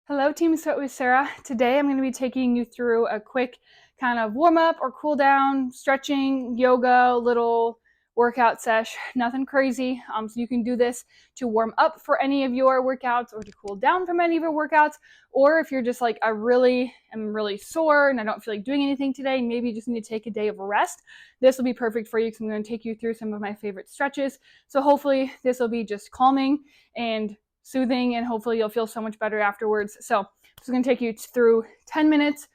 Hello, Team Sweat with Sarah. Today I'm going to be taking you through a quick kind of warm up or cool down, stretching, yoga, little workout sesh. Nothing crazy. So you can do this to warm up for any of your workouts or to cool down from any of your workouts. Or if you're just like, I really am really sore and I don't feel like doing anything today, maybe you just need to take a day of rest. This will be perfect for you because I'm going to take you through some of my favorite stretches. So hopefully this will be just calming and soothing, and hopefully you'll feel so much better afterwards. So this is going to take you through 10 minutes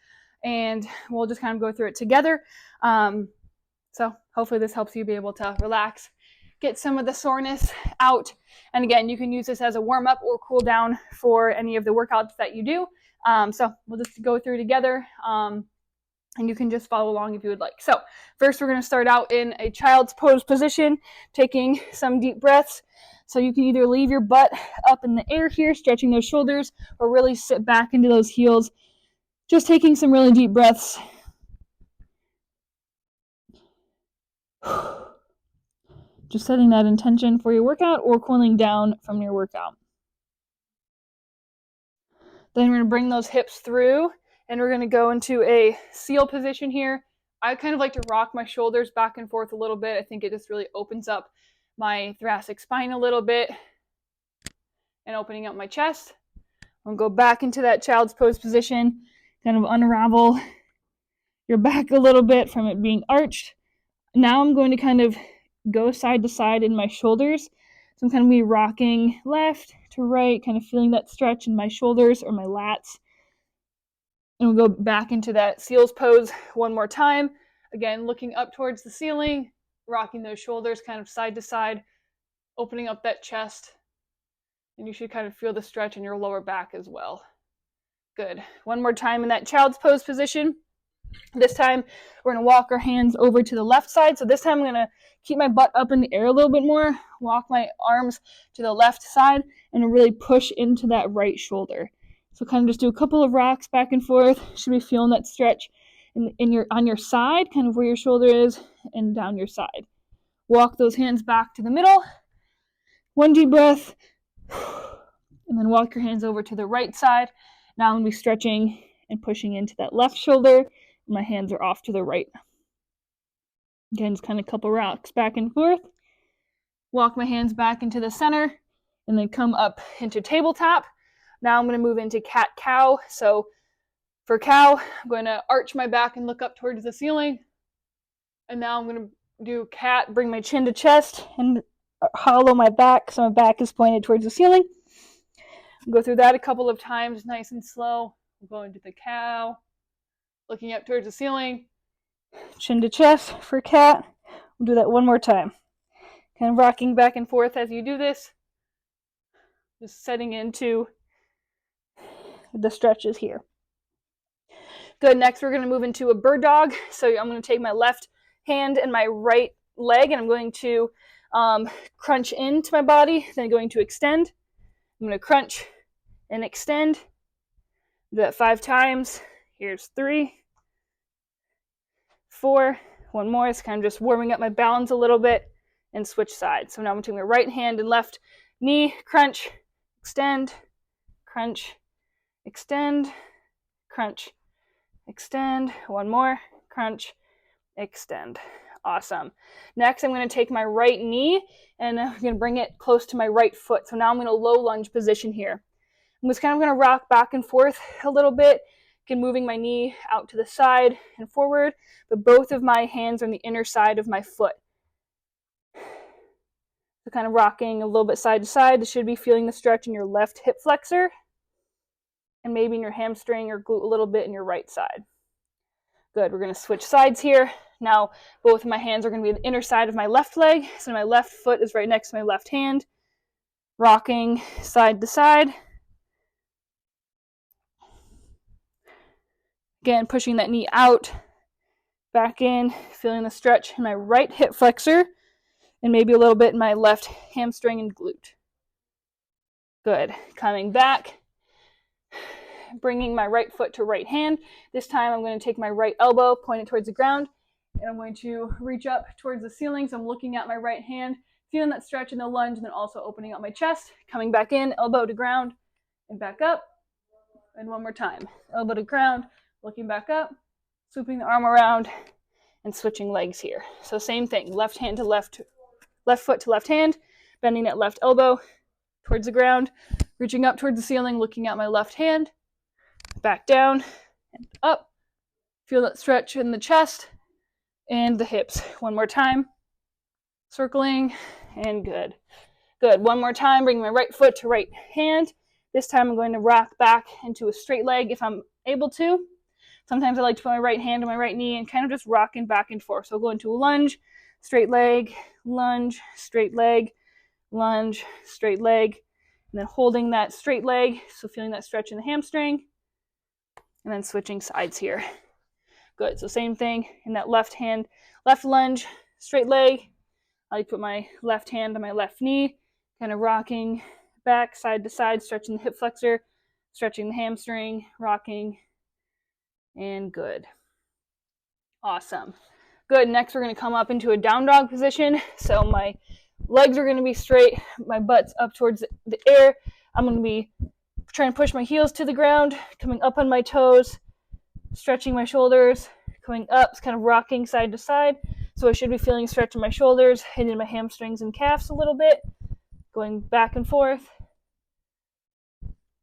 and we'll just kind of go through it together. So hopefully this helps you be able to relax, get some of the soreness out. And again, you can use this as a warm up or cool down for any of the workouts that you do. So we'll just go through together. And you can just follow along if you would like. So first we're going to start out in a child's pose position, taking some deep breaths. So you can either leave your butt up in the air here, stretching those shoulders, or really sit back into those heels, just taking some really deep breaths. Just setting that intention for your workout or cooling down from your workout. Then we're going to bring those hips through and we're going to go into a seal position here. I kind of like to rock my shoulders back and forth a little bit. I think it just really opens up my thoracic spine a little bit and opening up my chest. I'll go back into that child's pose position, kind of unravel your back a little bit from it being arched. Now I'm going to kind of go side to side in my shoulders. So I'm kind of be rocking left to right, kind of feeling that stretch in my shoulders or my lats. And we'll go back into that seals pose one more time. Again, looking up towards the ceiling, rocking those shoulders kind of side to side, opening up that chest. And you should kind of feel the stretch in your lower back as well. Good. One more time in that child's pose position. This time, we're going to walk our hands over to the left side. So this time, I'm going to keep my butt up in the air a little bit more, walk my arms to the left side, and really push into that right shoulder. So kind of just do a couple of rocks back and forth. Should be feeling that stretch on your side, kind of where your shoulder is, and down your side. Walk those hands back to the middle. One deep breath. And then walk your hands over to the right side. Now I'm going to be stretching and pushing into that left shoulder. My hands are off to the right. Again, just kind of a couple rocks back and forth. Walk my hands back into the center and then come up into tabletop. Now I'm going to move into cat-cow. So for cow, I'm going to arch my back and look up towards the ceiling. And now I'm going to do cat, bring my chin to chest and hollow my back so my back is pointed towards the ceiling. Go through that a couple of times, nice and slow. We'll go into the cow, looking up towards the ceiling, chin to chest for cat. We'll do that one more time. Kind of rocking back and forth as you do this. Just setting into the stretches here. Good, next we're going to move into a bird dog. So I'm going to take my left hand and my right leg and I'm going to crunch into my body, then going to extend. I'm going to crunch and extend. Do that 5 times. Here's 3, 4. One more. It's kind of just warming up my balance a little bit and switch sides. So now I'm taking my right hand and left knee, crunch, extend, crunch, extend, crunch, extend. One more. Crunch, extend. Awesome. Next, I'm going to take my right knee and I'm going to bring it close to my right foot. So now I'm in a low lunge position here. I'm just kind of going to rock back and forth a little bit, again, moving my knee out to the side and forward, but both of my hands are on the inner side of my foot. So kind of rocking a little bit side to side. You should be feeling the stretch in your left hip flexor and maybe in your hamstring or glute a little bit in your right side. Good. We're going to switch sides here. Now, both of my hands are going to be on the inner side of my left leg. So my left foot is right next to my left hand. Rocking side to side. Again, pushing that knee out, back in, feeling the stretch in my right hip flexor, and maybe a little bit in my left hamstring and glute. Good. Coming back, bringing my right foot to right hand. This time I'm going to take my right elbow, point it towards the ground, and I'm going to reach up towards the ceiling. So I'm looking at my right hand, feeling that stretch in the lunge, and then also opening up my chest, coming back in, elbow to ground, and back up. And one more time. Elbow to ground, looking back up, swooping the arm around, and switching legs here. So same thing, left hand to left foot to left hand, bending that left elbow towards the ground, reaching up towards the ceiling, looking at my left hand, back down and up. Feel that stretch in the chest and the hips. One more time, circling, and good. Good, one more time, bring my right foot to right hand. This time I'm going to rock back into a straight leg if I'm able to. Sometimes I like to put my right hand on my right knee and kind of just rocking back and forth. So I'll go into a lunge, straight leg, lunge, straight leg, lunge, straight leg, and then holding that straight leg, so feeling that stretch in the hamstring, and then switching sides here. Good, so same thing in that left hand, left lunge, straight leg. I like to put my left hand on my left knee, kind of rocking back, side to side, stretching the hip flexor, stretching the hamstring, rocking, and good. Awesome. Good, next we're going to come up into a down dog position. So my legs are going to be straight, my butt's up towards the air. I'm going to be trying to push my heels to the ground, coming up on my toes, stretching my shoulders, coming up, kind of rocking side to side. So I should be feeling a stretch in my shoulders, hitting my hamstrings and calves a little bit, going back and forth.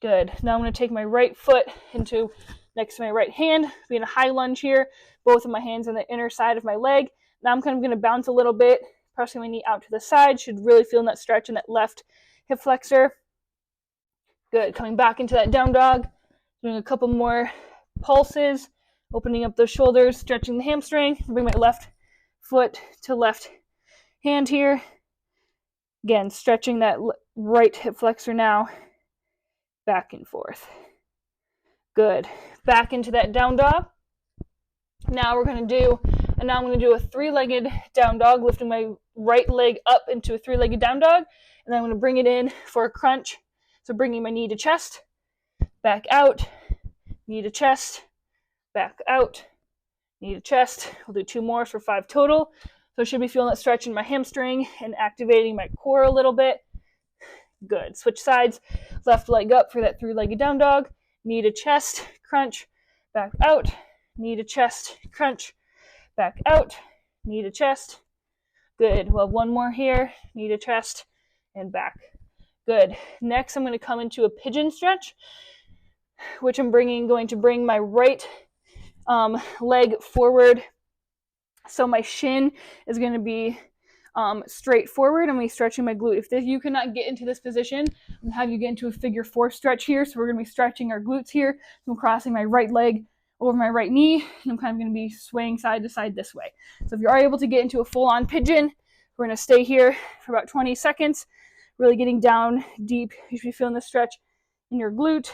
Good. Now I'm going to take my right foot into next to my right hand, be in a high lunge here, both of my hands on the inner side of my leg. Now I'm kind of going to bounce a little bit, pressing my knee out to the side, should really feel that stretch in that left hip flexor. Good. Coming back into that down dog, doing a couple more pulses, opening up those shoulders, stretching the hamstring. Bring my left foot to left hand here. Again, stretching that right hip flexor now, back and forth. Good. Back into that down dog. Now I'm going to do a three-legged down dog, lifting my right leg up into a three-legged down dog, and then I'm going to bring it in for a crunch. So bringing my knee to chest, back out, knee to chest, back out, knee to chest. We'll do 2 more for 5 total. So I should be feeling that stretch in my hamstring and activating my core a little bit. Good. Switch sides, left leg up for that three-legged down dog, knee to chest, crunch, back out, knee to chest, crunch, back out, knee to chest. Good. Well, one more here, knee to chest, and back. Good. Next, I'm going to come into a pigeon stretch, which I'm going to bring my right leg forward. So my shin is going to be straight forward. I'm going to be stretching my glute. If you cannot get into this position, I'm going to have you get into a figure 4 stretch here. So we're going to be stretching our glutes here. So I'm crossing my right leg over my right knee, and I'm kind of going to be swaying side to side this way. So if you are able to get into a full-on pigeon, we're going to stay here for about 20 seconds, really getting down deep. You should be feeling the stretch in your glute.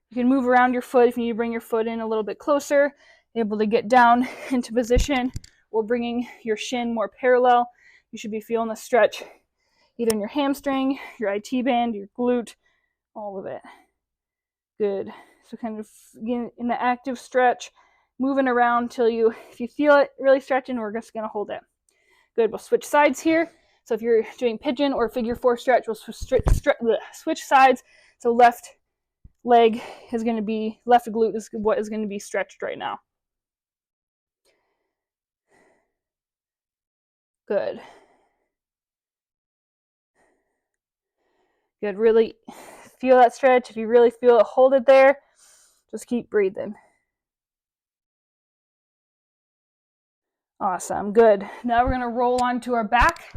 You can move around your foot if you need to bring your foot in a little bit closer, able to get down into position, or bringing your shin more parallel. You should be feeling the stretch either in your hamstring, your IT band, your glute, all of it. Good. So kind of in the active stretch, moving around until if you feel it really stretching, we're just going to hold it. Good. We'll switch sides here. So if you're doing pigeon or figure 4 stretch, we'll switch sides. So left leg is going to be, left glute is what is going to be stretched right now. Good. Good. Really feel that stretch. If you really feel it, hold it there. Just keep breathing. Awesome. Good. Now we're going to roll onto our back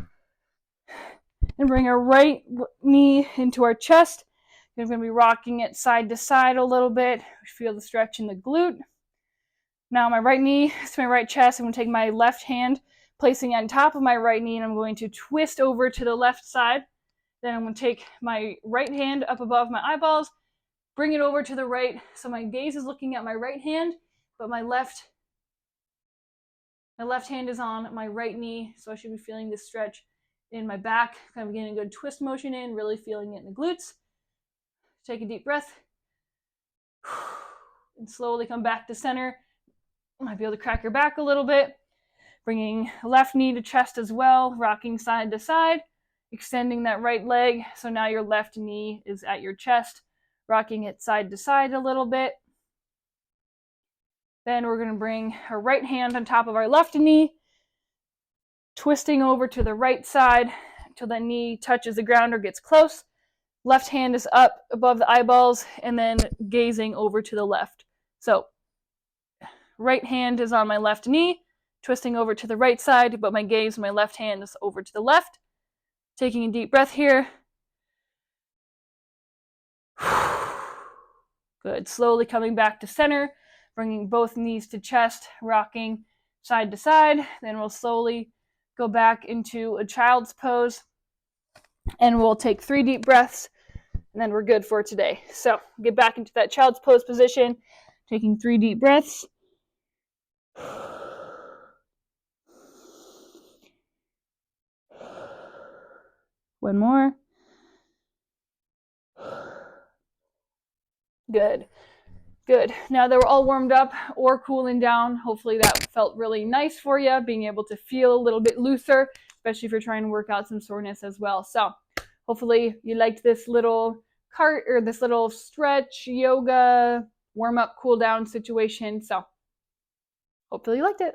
and bring our right knee into our chest. We're going to be rocking it side to side a little bit. Feel the stretch in the glute. Now my right knee is my right chest. I'm going to take my left hand, placing it on top of my right knee, and I'm going to twist over to the left side. Then I'm going to take my right hand up above my eyeballs, bring it over to the right. So my gaze is looking at my right hand, but my left hand is on my right knee. So I should be feeling this stretch in my back, kind of getting a good twist motion in, really feeling it in the glutes. Take a deep breath and slowly come back to center. You might be able to crack your back a little bit. Bringing left knee to chest as well, rocking side to side. extending that right leg. So now your left knee is at your chest, rocking it side to side a little bit. Then we're going to bring our right hand on top of our left knee, twisting over to the right side until the knee touches the ground or gets close. Left hand is up above the eyeballs and then gazing over to the left. So right hand is on my left knee, twisting over to the right side, but my gaze, my left hand is over to the left. Taking a deep breath here. Good. Slowly coming back to center, bringing both knees to chest, rocking side to side. Then we'll slowly go back into a child's pose, and we'll take 3 deep breaths, and then we're good for today. So get back into that child's pose position, taking 3 deep breaths. One more. Good. Good. Now that we're all warmed up or cooling down, hopefully that felt really nice for you, being able to feel a little bit looser, especially if you're trying to work out some soreness as well. So hopefully you liked this little this little stretch, yoga, warm up, cool down situation. So hopefully you liked it.